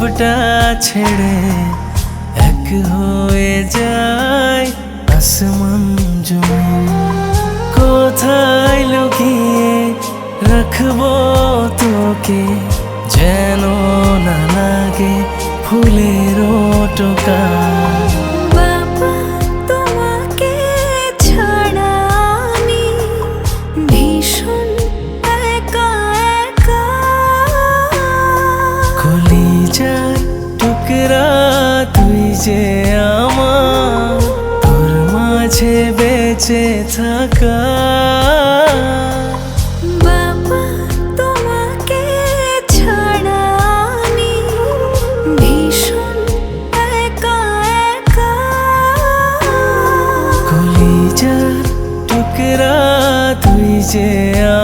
সবটা ছেড়ে এক হয়ে যায় আসমান জমিন। কোথায় লুকিয়ে রাখবো তোকে যেন না লাগে ফুলের টোকা। বাবা তোমাকে ছাড়া আমি ভীষণ একা একা। কলিজার টুকরা তুই যে আমার, তোর মাঝে বেঁচে থাকা। বাবা তোমাকে ছাড়া আমি ভীষণ একা একা। কলিজার টুকরা তুই যে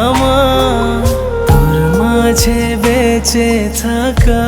আমার, তোর মাঝে বেঁচে থাকা।